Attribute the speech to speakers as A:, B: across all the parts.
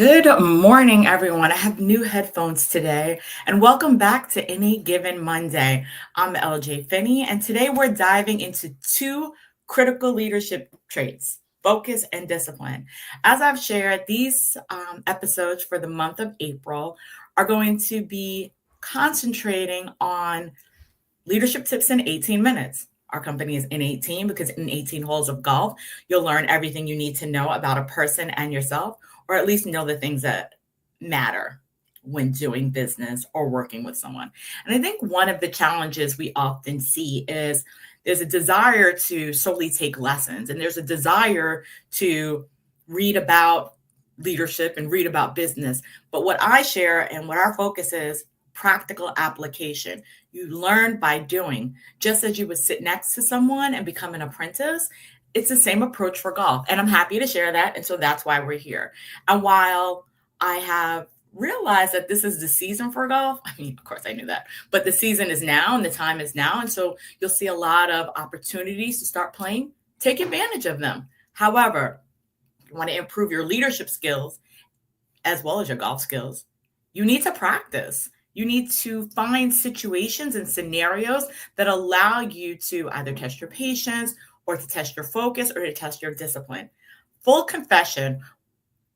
A: Good morning, everyone. I have new headphones today, and welcome back to Any Given Monday. I'm LJ Finney, and today we're diving into two critical leadership traits: focus and discipline. As I've shared, these episodes for the month of April are going to be concentrating on leadership tips in 18 minutes. Our company is IN-18 because in 18 holes of golf, you'll learn everything you need to know about a person and yourself, or at least know the things that matter when doing business or working with someone. And I think one of the challenges we often see is there's a desire to solely take lessons, and there's a desire to read about leadership and read about business. But what I share and what our focus is practical application. You learn by doing, just as you would sit next to someone and become an apprentice. It's the same approach for golf. And I'm happy to share that. And so that's why we're here. And while I have realized that this is the season for golf, I mean, of course I knew that, but the season is now and the time is now. And so you'll see a lot of opportunities to start playing. Take advantage of them. However, if you want to improve your leadership skills as well as your golf skills, you need to practice. You need to find situations and scenarios that allow you to either test your patience or to test your focus or to test your discipline. Full confession,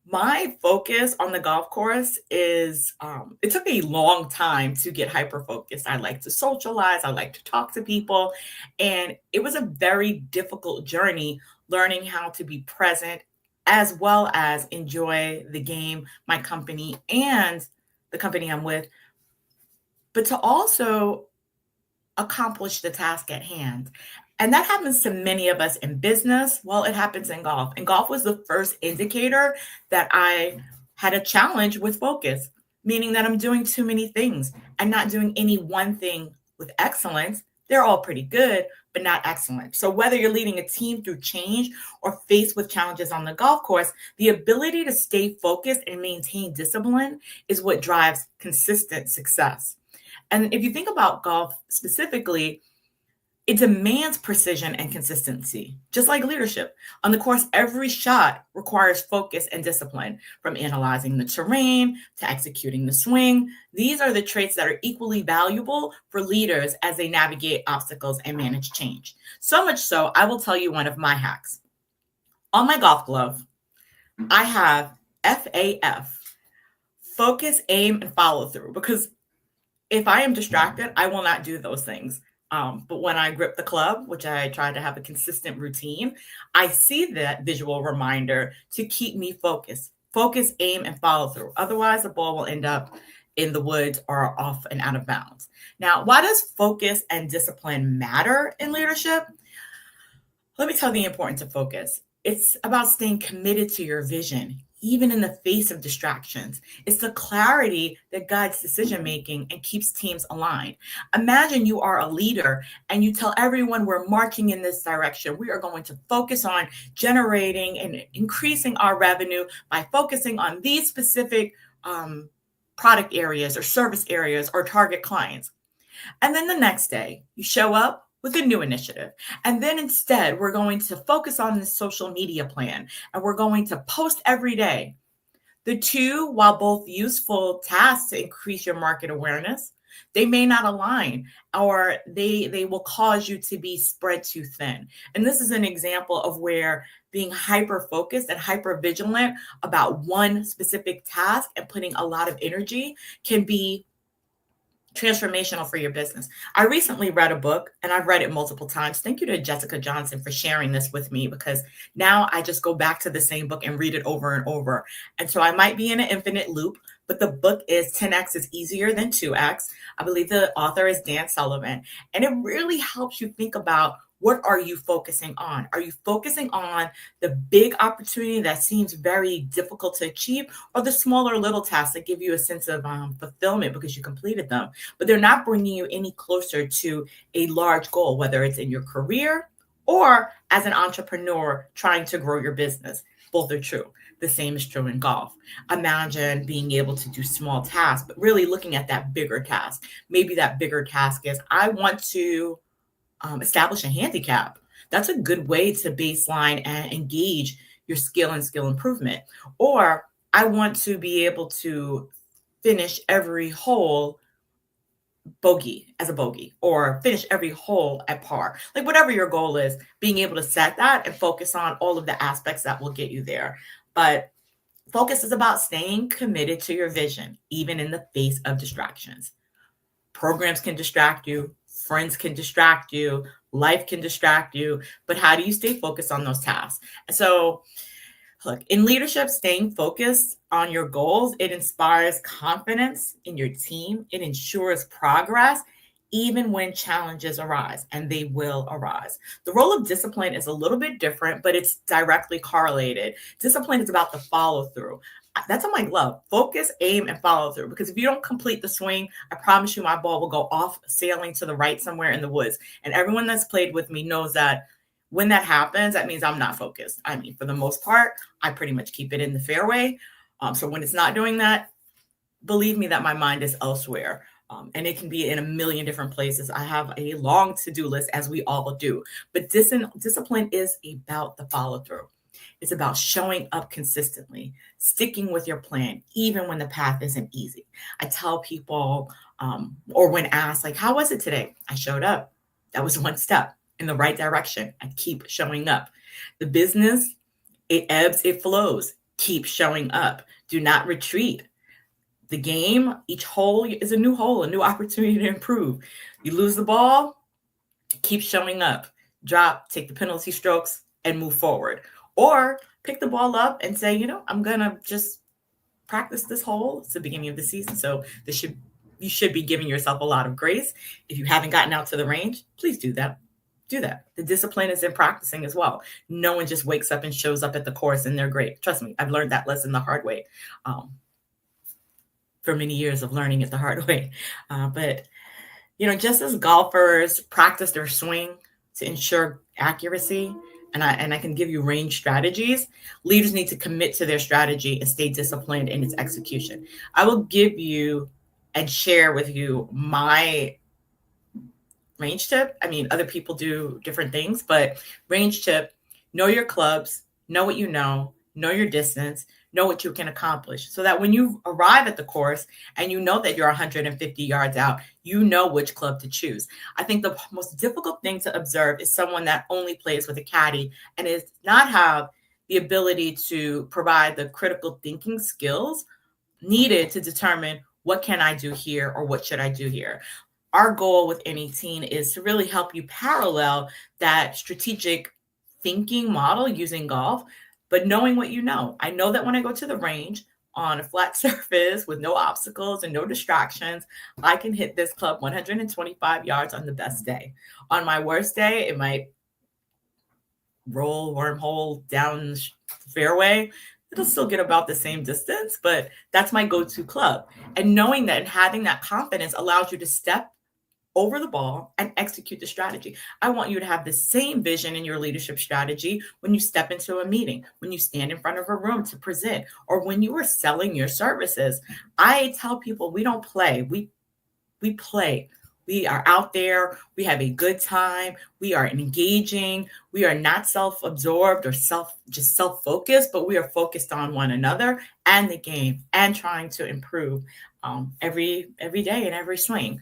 A: my focus on the golf course is, it took a long time to get hyper-focused. I like to socialize. I like to talk to people. And it was a very difficult journey learning how to be present as well as enjoy the game, my company, and the company I'm with, but to also accomplish the task at hand. And that happens to many of us in business. Well, it happens in golf. And golf was the first indicator that I had a challenge with focus, meaning that I'm doing too many things and not doing any one thing with excellence. They're all pretty good, but not excellent. So whether you're leading a team through change or faced with challenges on the golf course, the ability to stay focused and maintain discipline is what drives consistent success. And if you think about golf specifically, it demands precision and consistency, just like leadership. On the course, every shot requires focus and discipline, from analyzing the terrain to executing the swing. These are the traits that are equally valuable for leaders as they navigate obstacles and manage change. So much so, I will tell you one of my hacks. On my golf glove, I have FAF, focus, aim, and follow through, because if I am distracted, I will not do those things. But when I grip the club, which I try to have a consistent routine, I see that visual reminder to keep me focused. Focus, aim, and follow through. Otherwise, the ball will end up in the woods or off and out of bounds. Now, why does focus and discipline matter in leadership? Let me tell you the importance of focus. It's about staying committed to your vision, even in the face of distractions. It's the clarity that guides decision-making and keeps teams aligned. Imagine you are a leader and you tell everyone, we're marching in this direction. We are going to focus on generating and increasing our revenue by focusing on these specific product areas or service areas or target clients. And then the next day, you show up with a new initiative. And then instead, we're going to focus on the social media plan, and we're going to post every day. The two, while both useful tasks to increase your market awareness, they may not align, or they will cause you to be spread too thin. And this is an example of where being hyper-focused and hyper-vigilant about one specific task and putting a lot of energy can be transformational for your business. I recently read a book, and I've read it multiple times. Thank you to Jessica Johnson for sharing this with me, because now I just go back to the same book and read it over and over. And so I might be in an infinite loop, but the book is 10X is Easier Than 2X. I believe the author is Dan Sullivan. And it really helps you think about, what are you focusing on? Are you focusing on the big opportunity that seems very difficult to achieve, or the smaller little tasks that give you a sense of fulfillment because you completed them, but they're not bringing you any closer to a large goal, whether it's in your career or as an entrepreneur trying to grow your business? Both are true. The same is true in golf. Imagine being able to do small tasks, but really looking at that bigger task. Maybe that bigger task is, I want to establish a handicap. That's a good way to baseline and engage your skill and skill improvement. Or I want to be able to finish every hole bogey as a bogey or finish every hole at par. Like whatever your goal is, being able to set that and focus on all of the aspects that will get you there. But focus is about staying committed to your vision, even in the face of distractions. Programs can distract you, friends can distract you, life can distract you, but how do you stay focused on those tasks? And so look, in leadership, staying focused on your goals, it inspires confidence in your team. It ensures progress, even when challenges arise, and they will arise. The role of discipline is a little bit different, but it's directly correlated. Discipline is about the follow through. That's on my glove. Focus, aim, and follow through. Because if you don't complete the swing, I promise you my ball will go off sailing to the right somewhere in the woods. And everyone that's played with me knows that when that happens, that means I'm not focused. I mean, for the most part, I pretty much keep it in the fairway. So when it's not doing that, believe me that my mind is elsewhere. And it can be in a million different places. I have a long to-do list, as we all do. But discipline is about the follow-through. It's about showing up consistently, sticking with your plan, even when the path isn't easy. I tell people, or when asked, like, how was it today? I showed up. That was one step in the right direction. I keep showing up. The business, it ebbs, it flows. Keep showing up. Do not retreat. The game, each hole is a new hole, a new opportunity to improve. You lose the ball, keep showing up. Drop, take the penalty strokes, and move forward. Or pick the ball up and say, I'm going to just practice this hole. It's the beginning of the season, so you should be giving yourself a lot of grace. If you haven't gotten out to the range, please do that. Do that. The discipline is in practicing as well. No one just wakes up and shows up at the course and they're great. Trust me, I've learned that lesson the hard way. For many years of learning it the hard way. But just as golfers practice their swing to ensure accuracy, and I can give you range strategies, leaders need to commit to their strategy and stay disciplined in its execution. I will give you and share with you my range tip. I mean, other people do different things, but range tip, know your clubs, know what you know your distance, know what you can accomplish, so that when you arrive at the course and you know that you're 150 yards out, you know which club to choose. I think the most difficult thing to observe is someone that only plays with a caddy and does not have the ability to provide the critical thinking skills needed to determine what can I do here or what should I do here. Our goal with IN-18 is to really help you parallel that strategic thinking model using golf, but knowing what you know. I know that when I go to the range on a flat surface with no obstacles and no distractions, I can hit this club 125 yards on the best day. On my worst day, it might roll wormhole down the fairway. It'll still get about the same distance, but that's my go-to club. And knowing that and having that confidence allows you to step over the ball and execute the strategy. I want you to have the same vision in your leadership strategy when you step into a meeting, when you stand in front of a room to present, or when you are selling your services. I tell people we don't play. We play. We are out there. We have a good time. We are engaging. We are not self-absorbed or self-focused, but we are focused on one another and the game and trying to improve every day and every swing.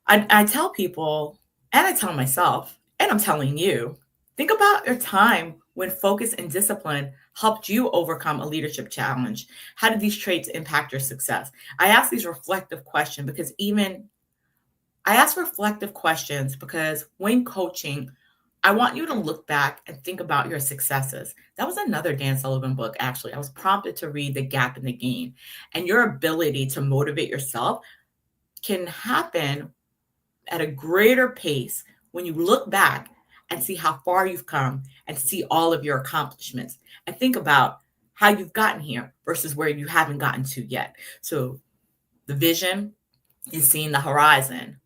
A: I tell people, and I tell myself, and I'm telling you, think about your time when focus and discipline helped you overcome a leadership challenge. How did these traits impact your success? I ask these reflective questions because when coaching, I want you to look back and think about your successes. That was another Dan Sullivan book, actually. I was prompted to read The Gap in the Game. And your ability to motivate yourself can happen at a greater pace when you look back and see how far you've come and see all of your accomplishments and think about how you've gotten here versus where you haven't gotten to yet. So the vision is seeing the horizon,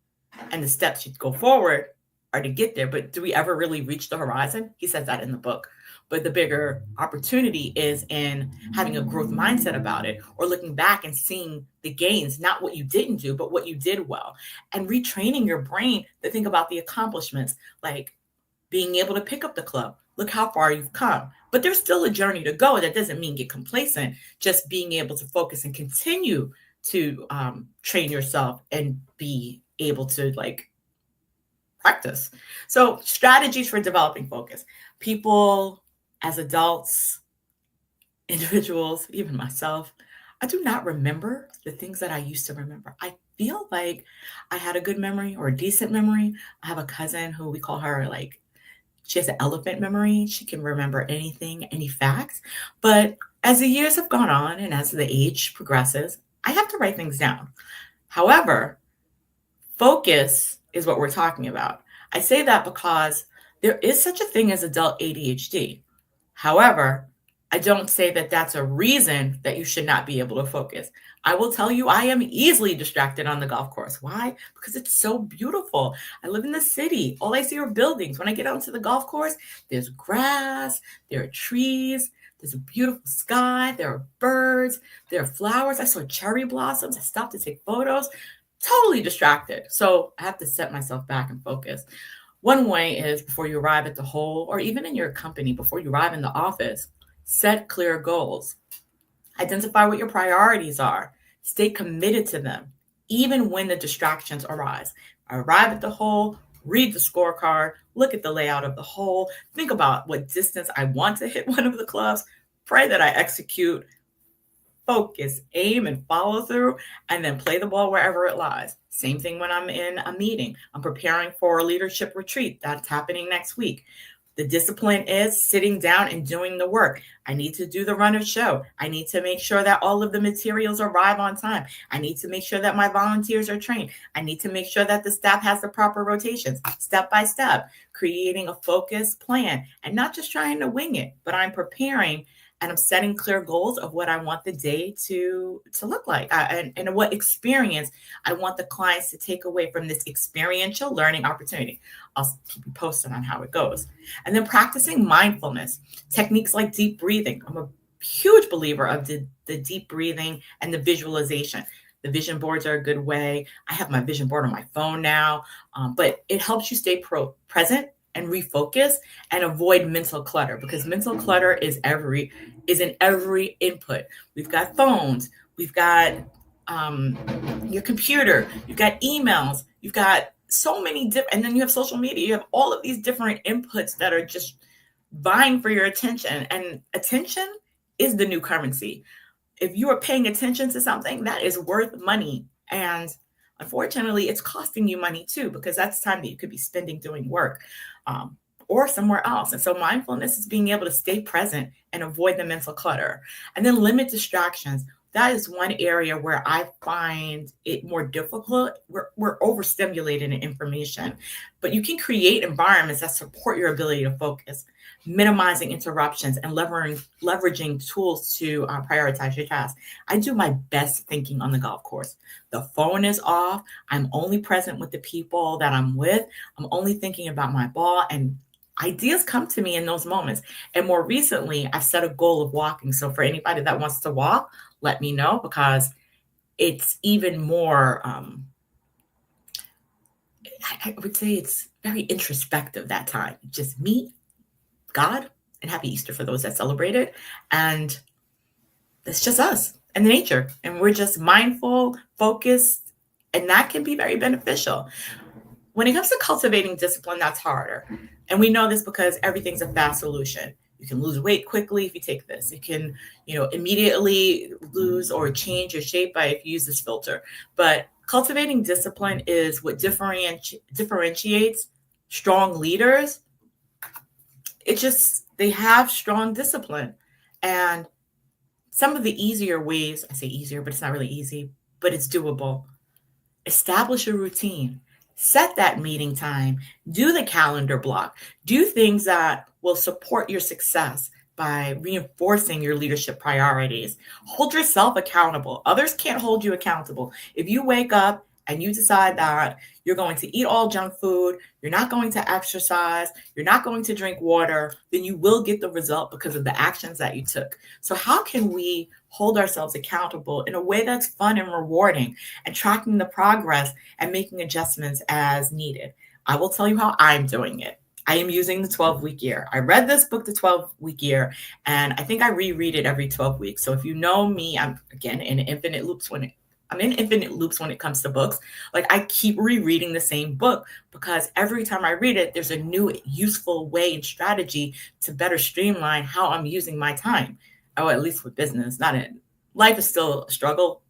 A: and the steps you go forward are to get there. But do we ever really reach the horizon? He says that in the book. But the bigger opportunity is in having a growth mindset about it, or looking back and seeing the gains, not what you didn't do, but what you did well, and retraining your brain to think about the accomplishments, like being able to pick up the club. Look how far you've come. but there's still a journey to go. That doesn't mean get complacent, just being able to focus and continue to train yourself and be able to like practice. So, strategies for developing focus. People as adults, individuals, even myself, I do not remember the things that I used to remember. I feel like I had a good memory or a decent memory. I have a cousin who we call her like, she has an elephant memory. She can remember anything, any facts. But as the years have gone on and as the age progresses, I have to write things down. However, focus is what we're talking about. I say that because there is such a thing as adult ADHD. However, I don't say that that's a reason that you should not be able to focus. I will tell you, I am easily distracted on the golf course. Why? Because it's so beautiful. I live in the city. All I see are buildings. When I get out to the golf course, there's grass, there are trees, there's a beautiful sky, there are birds, there are flowers. I saw cherry blossoms. I stopped to take photos. Totally distracted. So I have to set myself back and focus. One way is before you arrive at the hole, or even in your company, before you arrive in the office, set clear goals. Identify what your priorities are. Stay committed to them, even when the distractions arise. Arrive at the hole, read the scorecard, look at the layout of the hole, think about what distance I want to hit one of the clubs, pray that I execute, focus, aim, and follow through, and then play the ball wherever it lies. Same thing when I'm in a meeting. I'm preparing for a leadership retreat that's happening next week. The discipline is sitting down and doing the work. I need to do the run of show. I need to make sure that all of the materials arrive on time. I need to make sure that my volunteers are trained. I need to make sure that the staff has the proper rotations, step by step, creating a focused plan and not just trying to wing it, but I'm preparing and I'm setting clear goals of what I want the day to look like and what experience I want the clients to take away from this experiential learning opportunity. I'll keep you posted on how it goes. And then practicing mindfulness, techniques like deep breathing. I'm a huge believer of the deep breathing and the visualization. The vision boards are a good way. I have my vision board on my phone now, but it helps you stay present and refocus and avoid mental clutter, because mental clutter is in every input. We've got phones, we've got your computer, you've got emails, you've got so many different, and then you have social media. You have all of these different inputs that are just vying for your attention, and attention is the new currency. If you are paying attention to something, that is worth money. And unfortunately, it's costing you money too, because that's time that you could be spending doing work or somewhere else. And so mindfulness is being able to stay present and avoid the mental clutter, and then limit distractions. That is one area where I find it more difficult. We're overstimulated in information, but you can create environments that support your ability to focus, minimizing interruptions and leveraging tools to prioritize your tasks. I do my best thinking on the golf course. The phone is off. I'm only present with the people that I'm with. I'm only thinking about my ball, and ideas come to me in those moments. And more recently, I've set a goal of walking. So for anybody that wants to walk, let me know, because it's even more, I would say it's very introspective that time. Just me, God, and happy Easter for those that celebrate it. And it's just us and nature. And we're just mindful, focused, and that can be very beneficial. When it comes to cultivating discipline, that's harder. And we know this because everything's a fast solution. You can lose weight quickly if you take this. You can, immediately lose or change your shape if you use this filter. But cultivating discipline is what differentiates strong leaders. They have strong discipline. And some of the easier ways, I say easier, but it's not really easy, but it's doable. Establish a routine. Set that meeting time, do the calendar block, do things that will support your success by reinforcing your leadership priorities. Hold yourself accountable. Others can't hold you accountable. If you wake up and you decide that you're going to eat all junk food, you're not going to exercise, you're not going to drink water, then you will get the result because of the actions that you took. So how can we hold ourselves accountable in a way that's fun and rewarding, and tracking the progress and making adjustments as needed? I will tell you how I'm doing it. I am using the 12-week year. I read this book, the 12-week year, and I think I reread it every 12 weeks. So if you know me, I'm again in infinite loops I'm in infinite loops when it comes to books. Like I keep rereading the same book because every time I read it, there's a new useful way and strategy to better streamline how I'm using my time. Or at least with business, not in life is still a struggle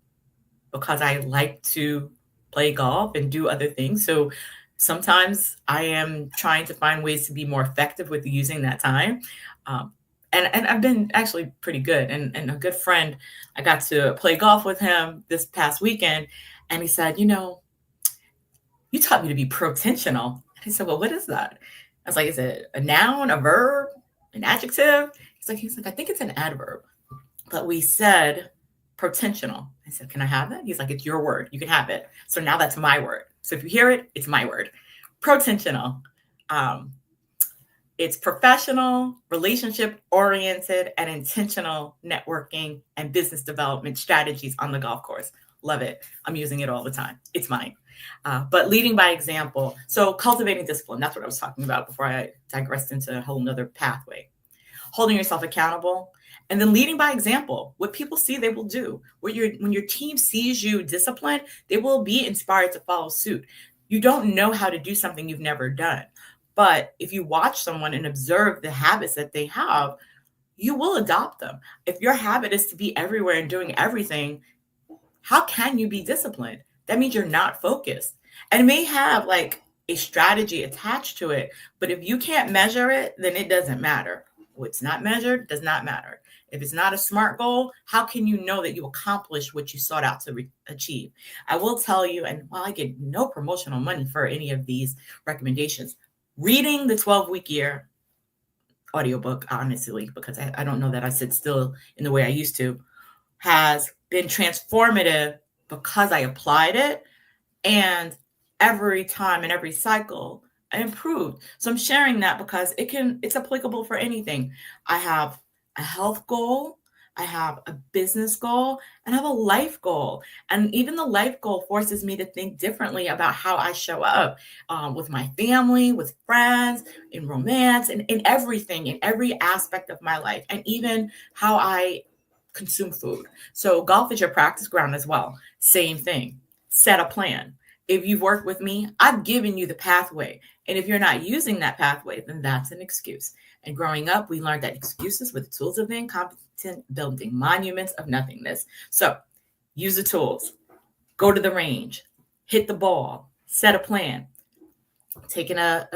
A: because I like to play golf and do other things. So sometimes I am trying to find ways to be more effective with using that time. Um, and I've been actually pretty good. And a good friend, I got to play golf with him this past weekend. And he said, you taught me to be protensional. And I said, well, what is that? I was like, is it a noun, a verb, an adjective? He's like, I think it's an adverb. But we said protensional. I said, can I have it? He's like, it's your word. You can have it. So now that's my word. So if you hear it, it's my word. Protensional. It's professional, relationship oriented, and intentional networking and business development strategies on the golf course. Love it. I'm using it all the time. It's mine. But leading by example. So cultivating discipline. That's what I was talking about before I digressed into a whole nother pathway. Holding yourself accountable, and then leading by example. What people see, they will do. When your team sees you disciplined, they will be inspired to follow suit. You don't know how to do something you've never done. But if you watch someone and observe the habits that they have, you will adopt them. If your habit is to be everywhere and doing everything, how can you be disciplined? That means you're not focused. And it may have like a strategy attached to it, but if you can't measure it, then it doesn't matter. What's not measured does not matter. If it's not a SMART goal, how can you know that you accomplished what you sought out to achieve? I will tell you, and while I get no promotional money for any of these recommendations, reading the 12-week year audiobook, honestly, because I don't know that I sit still in the way I used to, has been transformative because I applied it. And every time in every cycle, I improved. So I'm sharing that because it's applicable for anything. I have a health goal, I have a business goal, and I have a life goal. And even the life goal forces me to think differently about how I show up with my family, with friends, in romance, and in everything, in every aspect of my life, and even how I consume food. So golf is your practice ground as well. Same thing. Set a plan. If you've worked with me, I've given you the pathway. And if you're not using that pathway, then that's an excuse. And growing up, we learned that excuses were the tools of the incompetent, building monuments of nothingness. So use the tools. Go to the range. Hit the ball. Set a plan. Take a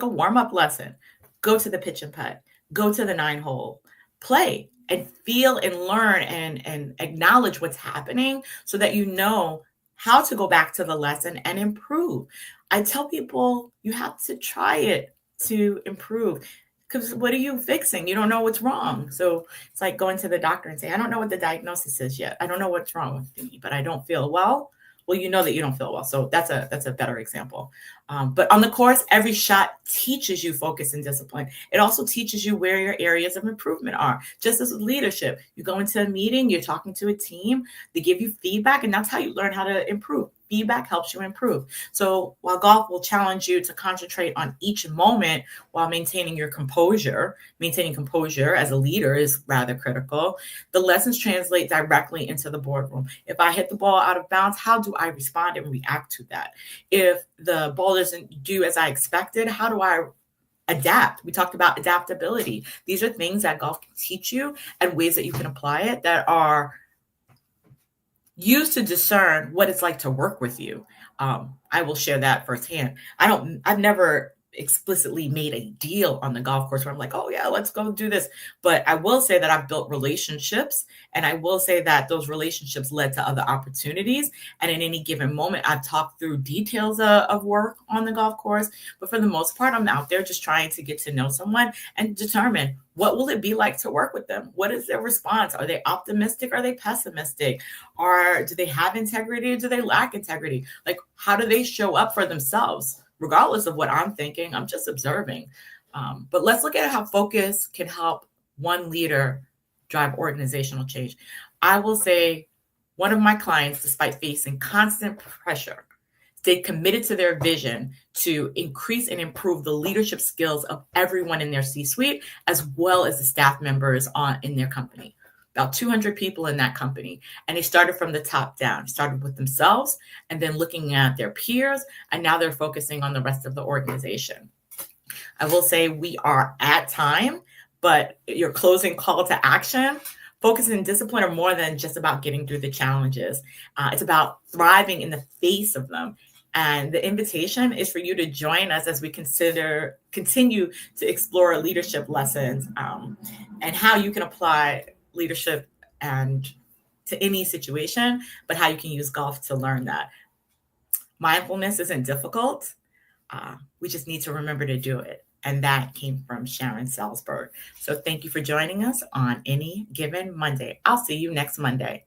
A: warm-up lesson. Go to the pitch and putt. Go to the 9-hole. Play and feel and learn and acknowledge what's happening so that you know how to go back to the lesson and improve. I tell people you have to try it to improve, because what are you fixing? You don't know what's wrong. So it's like going to the doctor and say, I don't know what the diagnosis is yet. I don't know what's wrong with me, but I don't feel well. Well, you know that you don't feel well. So that's a better example. But on the course, every shot teaches you focus and discipline. It also teaches you where your areas of improvement are. Just as with leadership, you go into a meeting, you're talking to a team, they give you feedback, and that's how you learn how to improve. Feedback helps you improve. So while golf will challenge you to concentrate on each moment while maintaining composure as a leader is rather critical. The lessons translate directly into the boardroom. If I hit the ball out of bounds, how do I respond and react to that? If the ball doesn't do as I expected, how do I adapt? We talked about adaptability. These are things that golf can teach you and ways that you can apply it that are used to discern what it's like to work with you. I will share that firsthand. I've never explicitly made a deal on the golf course where I'm like, oh yeah, let's go do this. But I will say that I've built relationships, and I will say that those relationships led to other opportunities. And in any given moment, I've talked through details of work on the golf course. But for the most part, I'm out there just trying to get to know someone and determine, what will it be like to work with them? What is their response? Are they optimistic? Are they pessimistic? Or do they have integrity or do they lack integrity? Like, how do they show up for themselves? Regardless of what I'm thinking, I'm just observing. But let's look at how focus can help one leader drive organizational change. I will say one of my clients, despite facing constant pressure stayed committed to their vision to increase and improve the leadership skills of everyone in their C-suite, as well as the staff members in their company. About 200 people in that company. And they started from the top down, started with themselves and then looking at their peers. And now they're focusing on the rest of the organization. I will say we are at time, but your closing call to action, focus and discipline are more than just about getting through the challenges. It's about thriving in the face of them. And the invitation is for you to join us as we continue to explore leadership lessons and how you can apply leadership and to any situation, but how you can use golf to learn that. Mindfulness isn't difficult. We just need to remember to do it. And that came from Sharon Salzberg. So thank you for joining us on Any Given Monday. I'll see you next Monday.